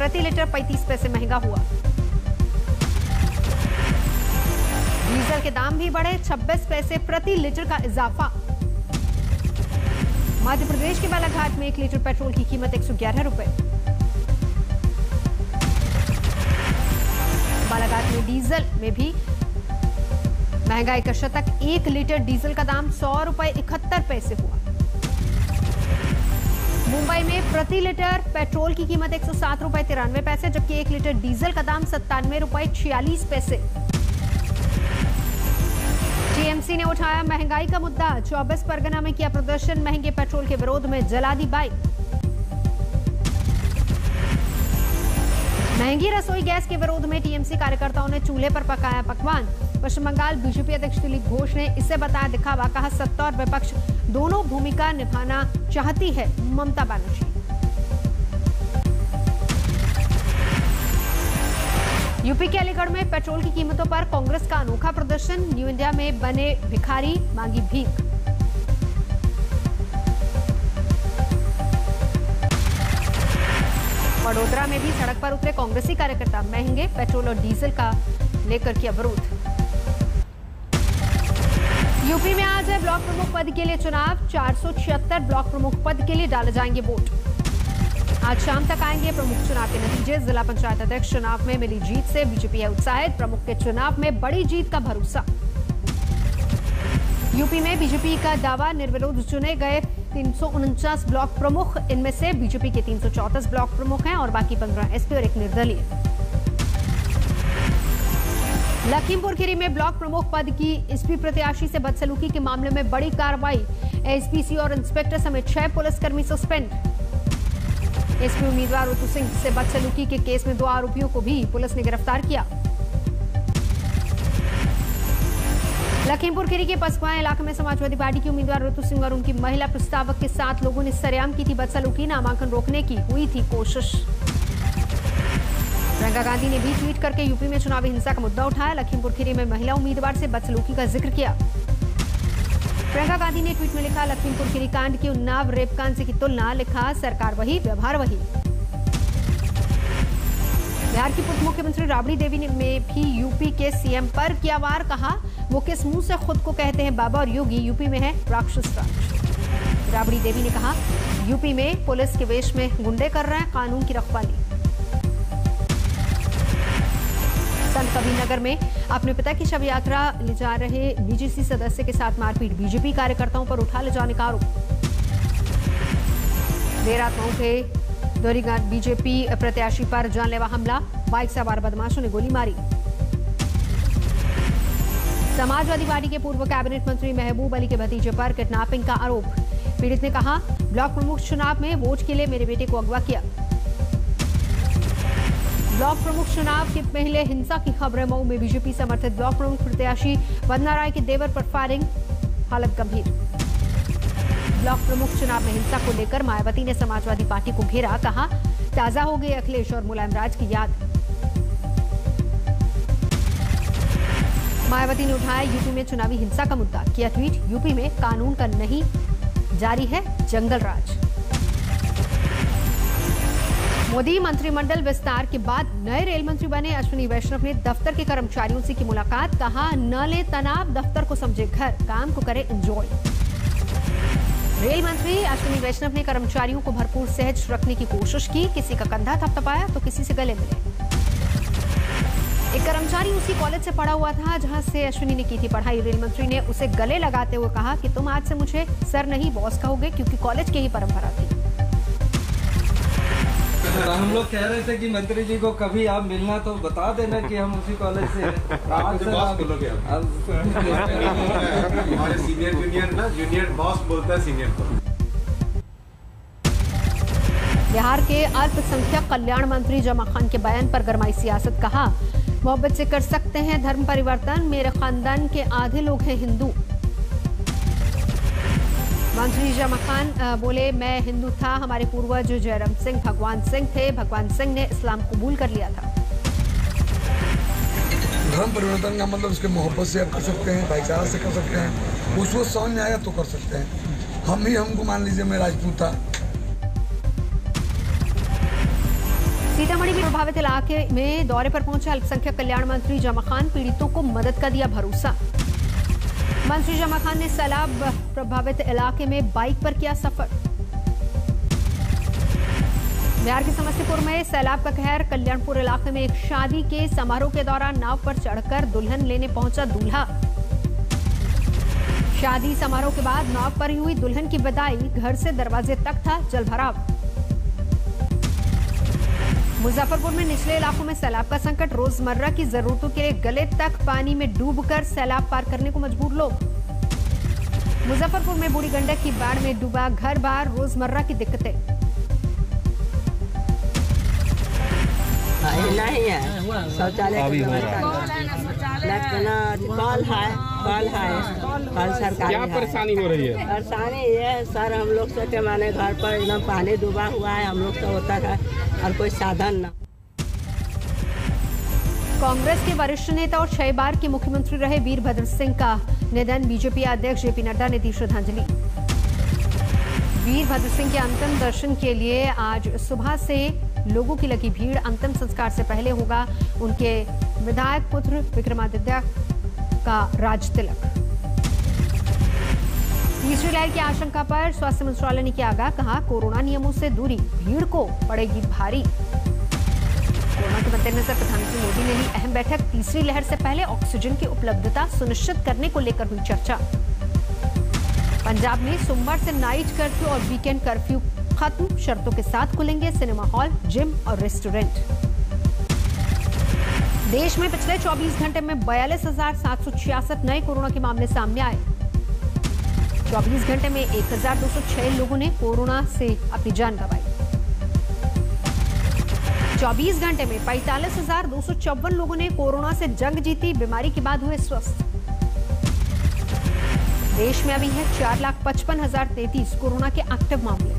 प्रति लीटर 35 पैसे महंगा हुआ। डीजल के दाम भी बढ़े, 26 पैसे प्रति लीटर का इजाफा। मध्य प्रदेश के बालाघाट में 1 लीटर पेट्रोल की कीमत 111 रुपए। बालाघाट में डीजल में भी महंगाई का शतक। 1 लीटर डीजल का दाम 100 रुपए 71 पैसे हुआ। मुंबई में प्रति लीटर पेट्रोल की कीमत 107 रुपए 93 पैसे, जबकि 1 लीटर डीजल का दाम 97 रुपए 46 पैसे। टीएमसी ने उठाया महंगाई का मुद्दा, 24 परगना में किया प्रदर्शन, महंगे पेट्रोल के विरोध में जला दी बाइक। महंगी रसोई गैस के विरोध में टीएमसी कार्यकर्ताओं ने चूल्हे पर पकाया पकवान। पश्चिम बंगाल बीजेपी अध्यक्ष दिलीप घोष ने इसे बताया दिखावा, कहा सत्ता और विपक्ष दोनों भूमिका निभाना चाहती है ममता बनर्जी। यूपी के अलीगढ़ में पेट्रोल की कीमतों पर कांग्रेस का अनोखा प्रदर्शन, न्यू इंडिया में बने भिखारी मांगी भीख। वडोदरा में भी सड़क पर उतरे कांग्रेसी कार्यकर्ता, महंगे पेट्रोल और डीजल का लेकर किया विरोध। यूपी में आज है ब्लॉक प्रमुख पद के लिए चुनाव, 476 ब्लॉक प्रमुख पद के लिए डाले जाएंगे वोट। आज शाम तक आएंगे प्रमुख चुनाव के नतीजे। जिला पंचायत अध्यक्ष चुनाव में मिली जीत से बीजेपी है उत्साहित, प्रमुख के चुनाव में बड़ी जीत का भरोसा। यूपी में बीजेपी का दावा, निर्विरोध चुने गए 349 ब्लॉक प्रमुख, इनमें से बीजेपी के 334 ब्लॉक प्रमुख हैं और बाकी 15 एसपी और 1 निर्दलीय। लखीमपुर खीरी में ब्लॉक प्रमुख पद की एसपी प्रत्याशी से बदसलूकी के मामले में बड़ी कार्रवाई, एसपीसी और इंस्पेक्टर समेत 6 पुलिसकर्मी सस्पेंड। एसपी उम्मीदवार ऋतु सिंह से बदसलूकी के केस में 2 आरोपियों को भी पुलिस ने गिरफ्तार किया। लखीमपुर खीरी के पसवां इलाके में समाजवादी पार्टी की उम्मीदवार ऋतु सिंह और उनकी महिला प्रस्तावक के 7 लोगों ने सरेआम की थी बदसलूकी, नामांकन रोकने की हुई थी कोशिश। प्रियंका गांधी ने भी ट्वीट करके यूपी में चुनावी हिंसा का मुद्दा उठाया, लखीमपुर खीरी में महिला उम्मीदवार से बदसलूकी का जिक्र किया। प्रियंका गांधी ने ट्वीट में लिखा, लखीमपुर खीरी कांड की उन्नाव रेप कांड से की तुलना, लिखा सरकार वही व्यवहार वही। बिहार की पूर्व मुख्यमंत्री राबड़ी देवी ने भी यूपी के सीएम पर किया वार, कहा वो किस मुंह से खुद को कहते हैं बाबा और योगी, यूपी में है राक्षस राज। राबड़ी देवी ने कहा यूपी में पुलिस के वेश में गुंडे कर रहे हैं कानून की रखवाली। संत कबीरनगर में अपने पिता की शव यात्रा ले जा रहे बीजेसी सदस्य के साथ मारपीट, बीजेपी कार्यकर्ताओं पर उठा ले जाने का आरोप। देर रात मऊ के दोरीगंज बीजेपी प्रत्याशी पर जानलेवा हमला, बाइक सवार बदमाशों ने गोली मारी। समाजवादी पार्टी के पूर्व कैबिनेट मंत्री महबूब अली के भतीजे पर किडनैपिंग का आरोप, पीड़ित ने कहा ब्लॉक प्रमुख चुनाव में वोट के लिए मेरे बेटे को अगवा किया। ब्लॉक प्रमुख चुनाव के पहले हिंसा की खबरें, मऊ में बीजेपी समर्थित ब्लॉक प्रमुख प्रत्याशी वंदना राय के देवर पर फायरिंग, हालत गंभीर। ब्लॉक प्रमुख चुनाव में हिंसा को लेकर मायावती ने समाजवादी पार्टी को घेरा, कहा ताजा हो गई अखिलेश और मुलायम राज की याद। मायावती ने उठाया यूपी में चुनावी हिंसा का मुद्दा, किया ट्वीट, यूपी में कानून का नहीं जारी है जंगल राज। मोदी मंत्रिमंडल विस्तार के बाद नए रेल मंत्री बने अश्विनी वैष्णव ने दफ्तर के कर्मचारियों से की मुलाकात, कहा न ले तनाव, दफ्तर को समझे घर, काम को करे एंजॉय। रेल मंत्री अश्विनी वैष्णव ने कर्मचारियों को भरपूर सहज रखने की कोशिश की, किसी का कंधा थपथपाया तो किसी से गले मिले। एक कर्मचारी उसी कॉलेज से पढ़ा हुआ था जहां से अश्विनी ने की थी पढ़ाई। रेल मंत्री ने उसे गले लगाते हुए कहा कि तुम आज से मुझे सर नहीं बॉस कहोगे, क्योंकि कॉलेज की ही परंपरा थी। हम लोग कह रहे थे कि मंत्री जी को कभी आप मिलना तो बता देना कि हम उसी कॉलेज से हमारे सीनियर जूनियर ना, जूनियर बॉस बोलता है सीनियर को। बिहार के अल्पसंख्यक कल्याण मंत्री जमा खान के बयान पर गरमाई सियासत, कहा मोहब्बत से कर सकते हैं धर्म परिवर्तन, मेरे खानदान के आधे लोग हैं हिंदू। मंत्री जमा खान बोले मैं हिंदू था, हमारे पूर्वज जयराम सिंह भगवान सिंह थे, भगवान सिंह ने इस्लाम कबूल कर लिया था। धर्म परिवर्तन का मतलब इसके मोहब्बत से आप कर सकते हैं, भाईचारा से कर सकते हैं, उसको समझ में आया तो कर सकते हैं। हमको मान लीजिए मैं राजपूत था। सीतामढ़ी में प्रभावित इलाके में दौरे पर पहुंचे अल्पसंख्यक कल्याण मंत्री जमा खान, पीड़ितों को मदद का दिया भरोसा। मंत्री जमा खान ने सैलाब प्रभावित इलाके में बाइक पर किया सफर। बिहार के समस्तीपुर में सैलाब का कहर, कल्याणपुर इलाके में एक शादी के समारोह के दौरान नाव पर चढ़कर दुल्हन लेने पहुंचा दूल्हा। शादी समारोह के बाद नाव पर ही हुई दुल्हन की विदाई, घर से दरवाजे तक था जलभराव। मुजफ्फरपुर में निचले इलाकों में सैलाब का संकट, रोजमर्रा की जरूरतों के लिए गले तक पानी में डूबकर सैलाब पार करने को मजबूर लोग। मुजफ्फरपुर में बूढ़ी गंडक की बाढ़ में डूबा घर बार, रोजमर्रा की दिक्कतें। नहीं है शौचालय की व्यवस्था, कल है सरकारी। क्या परेशानी हो रही है? परेशानी ये सर, हम लोग सोचे माने घर पर एकदम पानी डूबा हुआ है, हम लोग तो होता था और कोई साधन ना। कांग्रेस के वरिष्ठ नेता और 6 बार के मुख्यमंत्री रहे वीरभद्र सिंह का निधन, बीजेपी अध्यक्ष जेपी नड्डा ने दी श्रद्धांजलि। वीरभद्र सिंह के अंतिम दर्शन के लिए आज सुबह से लोगों की लगी भीड़। अंतिम संस्कार से पहले होगा उनके विधायक पुत्र विक्रमादित्य का राज तिलक। तीसरी लहर की आशंका पर स्वास्थ्य मंत्रालय ने किया आगाह, कहा कोरोना नियमों से दूरी भीड़ को पड़ेगी भारी। कोरोना के मद्देनजर प्रधानमंत्री मोदी ने ली अहम बैठक, तीसरी लहर से पहले ऑक्सीजन की उपलब्धता सुनिश्चित करने को लेकर हुई चर्चा। पंजाब में सोमवार से नाइट कर्फ्यू और वीकेंड कर्फ्यू खत्म, शर्तों के साथ खुलेंगे सिनेमा हॉल, जिम और रेस्टोरेंट। देश में पिछले 24 घंटे में 42,766 नए कोरोना के मामले सामने आए। 24 घंटे में 1,206 लोगों ने कोरोना से अपनी जान गंवाई। 24 घंटे में 45,254 लोगों ने कोरोना से जंग जीती, बीमारी के बाद हुए स्वस्थ। देश में अभी है 4,55,033 कोरोना के एक्टिव मामले।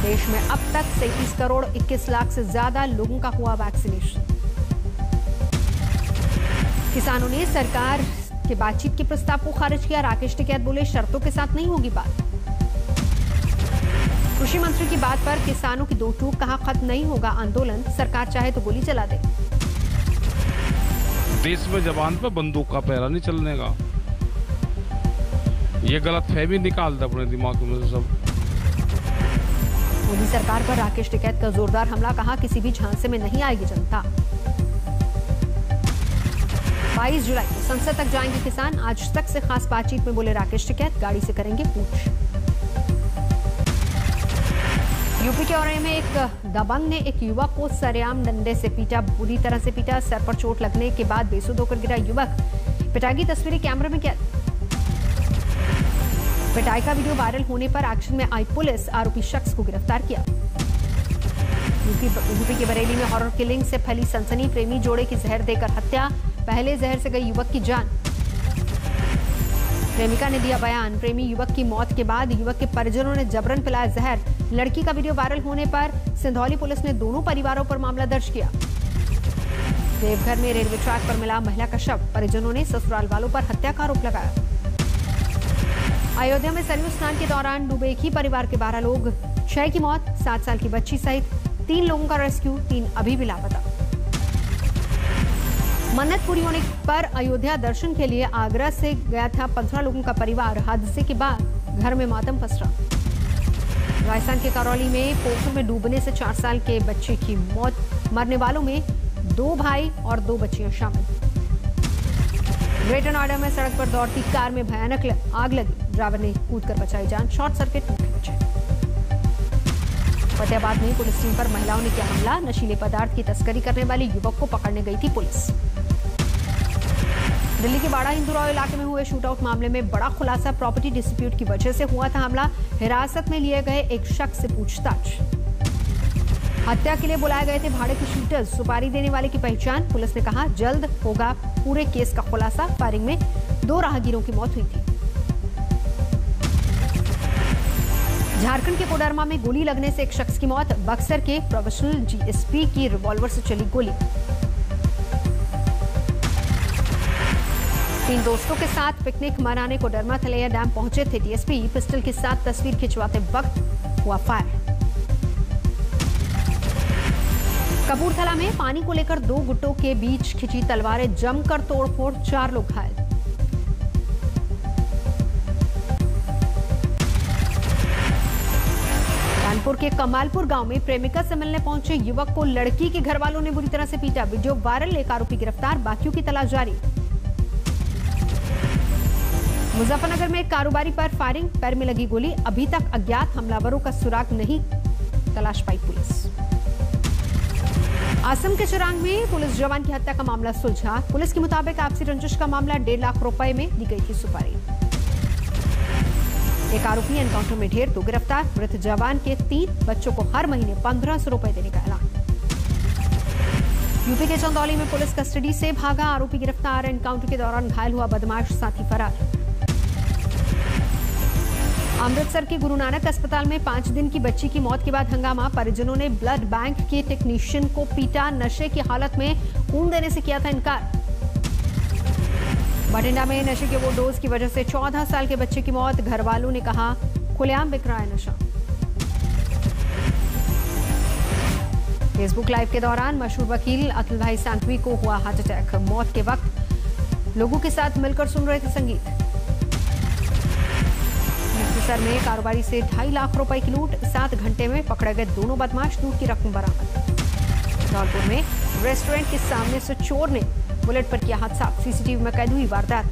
देश में अब तक 37 करोड़ 21 लाख से ज्यादा लोगों का हुआ वैक्सीनेशन। किसानों ने सरकार के बातचीत के प्रस्ताव को खारिज किया, राकेश टिकैत बोले शर्तों के साथ नहीं होगी बात। कृषि मंत्री की बात पर किसानों की दो टूक, कहा खत्म नहीं होगा आंदोलन, सरकार चाहे तो गोली चला दे। देश में जवान पर बंदूक का पहरा नहीं चलने का, ये गलत फहमी निकाल दे अपने दिमाग में से सब। मोदी सरकार पर राकेश टिकैत का जोरदार हमला, कहा किसी भी झांसे में नहीं आएगी जनता। 22 जुलाई को संसद तक जाएंगे किसान, आज तक से खास बातचीत में बोले राकेश टिकैत, गाड़ी से करेंगे पूछ। यूपी के औरैया में एक दबंग ने एक युवक को सरेआम डंडे से पीटा, बुरी तरह से पीटा, सर पर चोट लगने के बाद बेसुध होकर गिरा युवक। पिटाई की तस्वीरें कैमरे में कैद। पिटाई का वीडियो वायरल होने पर एक्शन में आई पुलिस, आरोपी शख्स को गिरफ्तार किया। यूपी के बरेली में हॉरर किलिंग से फैली सनसनी, प्रेमी जोड़े की जहर देकर हत्या, पहले जहर से गई युवक की जान। प्रेमिका ने दिया बयान, प्रेमी युवक की मौत के बाद युवक के परिजनों ने जबरन पिलाया जहर। लड़की का वीडियो वायरल होने पर सिंधौली पुलिस ने दोनों परिवारों पर मामला दर्ज किया। देवघर में रेलवे ट्रैक पर मिला महिला का शव, परिजनों ने ससुराल वालों पर हत्या का आरोप लगाया। अयोध्या में सरयू स्नान के दौरान डूबे एक ही परिवार के 12 लोग, 6 की मौत, 7 साल की बच्ची सहित 3 लोगों का रेस्क्यू, 3 अभी भी लापता। मन्नत पूरी होने पर अयोध्या दर्शन के लिए आगरा से गया था 15 लोगों का परिवार, हादसे के बाद घर में मातम पसरा। राजस्थान के करौली में पोखर में डूबने से 4 साल के बच्चे की मौत, मरने वालों में 2 भाई और 2 बच्चियां शामिल। ग्रेटर नोएडा में सड़क पर दौड़ती कार में भयानक आग लगी, ड्राइवर ने कूदकर बचाई जान, शॉर्ट सर्किट मुख्य बचे। फतेहाबाद में पुलिस टीम पर महिलाओं ने किया हमला, नशीले पदार्थ की तस्करी करने वाले युवक को पकड़ने गई थी पुलिस। दिल्ली के बाड़ा हिंदुराव इलाके में हुए शूटआउट मामले में बड़ा खुलासा, प्रॉपर्टी डिस्प्यूट की वजह से हुआ था हमला, हिरासत में लिए गए एक शख्स से पूछताछ। हत्या के लिए बुलाए गए थे भाड़े के शूटर्स, सुपारी देने वाले की पहचान, पुलिस ने कहा जल्द होगा पूरे केस का खुलासा। फायरिंग में 2 राहगीरों की मौत हुई थी। झारखंड के कोडरमा में गोली लगने से एक शख्स की मौत, बक्सर के प्रोफेशनल जीएसपी की रिवॉल्वर से चली गोली। 3 दोस्तों के साथ पिकनिक मनाने कोडरमा थलैया डैम पहुंचे थे डीएसपी, पिस्टल के साथ तस्वीर खिंचवाते वक्त हुआ फायर। कपूरथला में पानी को लेकर 2 गुटों के बीच खिंची तलवारें, जमकर तोड़फोड़, 4 लोग घायल। कानपुर के कमालपुर गांव में प्रेमिका से मिलने पहुंचे युवक को लड़की के घर वालों ने बुरी तरह से पीटा। वीडियो वायरल, एक आरोपी गिरफ्तार, बाकियों की तलाश जारी। मुजफ्फरनगर में कारोबारी पर फायरिंग, पैर में लगी गोली, अभी तक अज्ञात हमलावरों का सुराग नहीं, तलाश पाई पुलिस। असम के चिरांग में पुलिस जवान की हत्या का मामला सुलझा। पुलिस के मुताबिक आपसी रंजिश का मामला, 1.5 लाख रुपए में दी गई थी सुपारी। एक आरोपी एनकाउंटर में ढेर, 2 गिरफ्तार। मृत जवान के 3 बच्चों को हर महीने 1500 रुपए देने का ऐलान। यूपी के चंदौली में पुलिस कस्टडी से भागा आरोपी गिरफ्तार। एनकाउंटर के दौरान घायल हुआ बदमाश, साथी फरार। अमृतसर के गुरु नानक अस्पताल में 5 दिन की बच्ची की मौत के बाद हंगामा। परिजनों ने ब्लड बैंक के टेक्नीशियन को पीटा, नशे की हालत में खून देने से किया था इनकार। बठिंडा में नशे के वो डोज की वजह से 14 साल के बच्चे की मौत। घर वालों ने कहा खुलेआम बिक रहा है नशा। फेसबुक लाइव के दौरान मशहूर वकील अतुल भाई सांघवी को हुआ हार्ट अटैक। मौत के वक्त लोगों के साथ मिलकर सुन रहे थे संगीत। अमृतसर में कारोबारी से 2.5 लाख रुपए की लूट, 7 घंटे में पकड़े गए दोनों बदमाश, लूट की रकम बरामद। धौलपुर में रेस्टोरेंट के सामने से चोर ने बुलेट पर किया हादसा, सीसीटीवी में कैद हुई वारदात।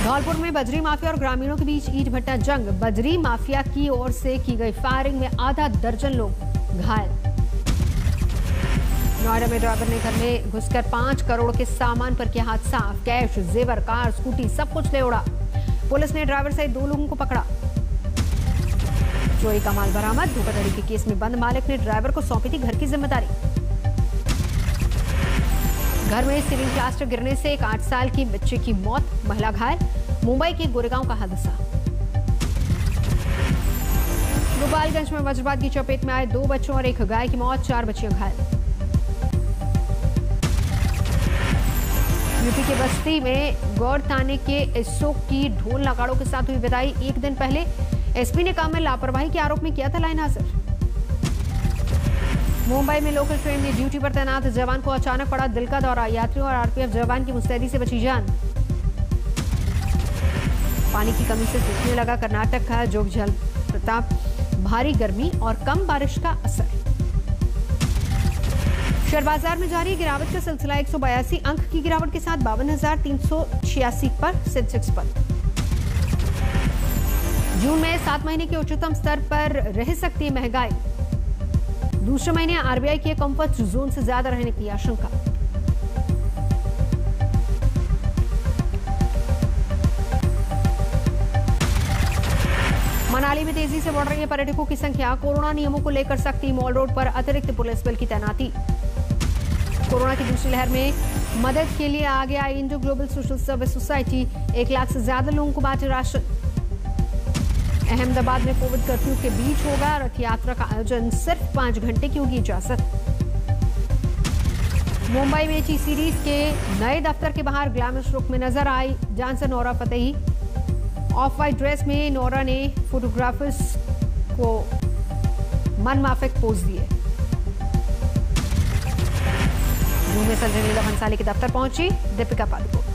धौलपुर में बजरी माफिया और ग्रामीणों के बीच ईंट भट्टा जंग। बजरी माफिया की ओर से की गई फायरिंग में आधा दर्जन लोग घायल। नोएडा में ड्राइवर ने घर में घुसकर 5 करोड़ के सामान पर किया हाथ साफ। कैश, जेवर, कार, स्कूटी सब कुछ ले उड़ा। पुलिस ने ड्राइवर सहित 2 लोगों को पकड़ा। चोरी का माल बरामद। धोखाधड़ी के केस में बंद मालिक ने ड्राइवर को सौंपी थी घर की जिम्मेदारी। घर में सीलिंग प्लास्टर गिरने से एक 8 साल की बच्चे की मौत, महिला घायल। मुंबई के गोरेगांव का हादसा। गोपालगंज में वज्रपात की चपेट में आए 2 बच्चों और एक गाय की मौत, 4 बच्चियां घायल। यूपी के बस्ती में गौर थाने के एसओ की ढोल नगाड़ों के साथ हुई विदाई। 1 दिन पहले एसपी ने काम में लापरवाही के आरोप में किया था लाइन हाजिर। मुंबई में लोकल ट्रेन में ड्यूटी पर तैनात जवान को अचानक पड़ा दिल का दौरा। यात्रियों और आरपीएफ जवान की मुस्तैदी से बची जान। पानी की कमी से सूखने लगा कर्नाटक का जोग जलप्रपात। भारी गर्मी और कम बारिश का असर। शेयर बाजार में जारी गिरावट का सिलसिला। 182 अंक की गिरावट के साथ 52,386 पर सेंसेक्स बंद। जून में 7 महीने के उच्चतम स्तर पर रह सकती है महंगाई। दूसरे महीने आरबीआई के कंफर्ट जोन से ज्यादा रहने की आशंका। मनाली में तेजी से बढ़ रही है पर्यटकों की संख्या। कोरोना नियमों को लेकर सख्ती। मॉल रोड पर अतिरिक्त पुलिस बल की तैनाती। कोरोना की दूसरी लहर में मदद के लिए आगे आई Indo global social service society. 1 lakh से ज्यादा लोगों को बांटे राशन। अहमदाबाद में कोविड कर्फ्यू के बीच होगा रथ यात्रा का आयोजन। सिर्फ 5 घंटे की होगी इजाजत। मुंबई में टी सीरीज के नए दफ्तर के बाहर ग्लैमरस लुक में नजर आई dancer Nora Fatehi. Off white dress में नोरा ने फोटोग्राफर्स को मनमाफिक पोज दिए। जून में संजय लीला भंसाली के दफ्तर पहुंची दीपिका पादुकोण।